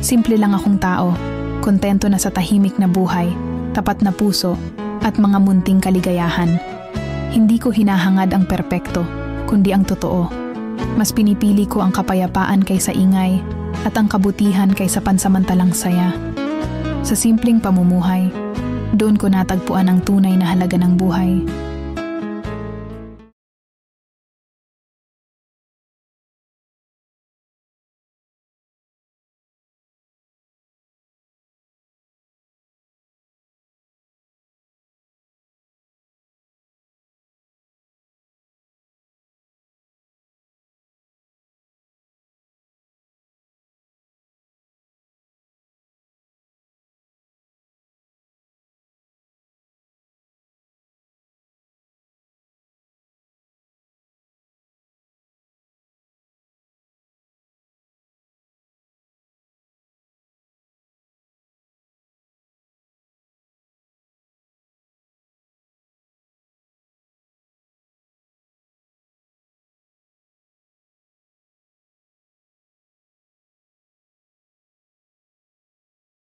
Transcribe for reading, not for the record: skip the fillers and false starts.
Simple lang akong tao, kontento na sa tahimik na buhay, tapat na puso, at mga munting kaligayahan. Hindi ko hinahangad ang perpekto, kundi ang totoo. Mas pinipili ko ang kapayapaan kaysa ingay, at ang kabutihan kaysa pansamantalang saya. Sa simpleng pamumuhay, doon ko natagpuan ang tunay na halaga ng buhay.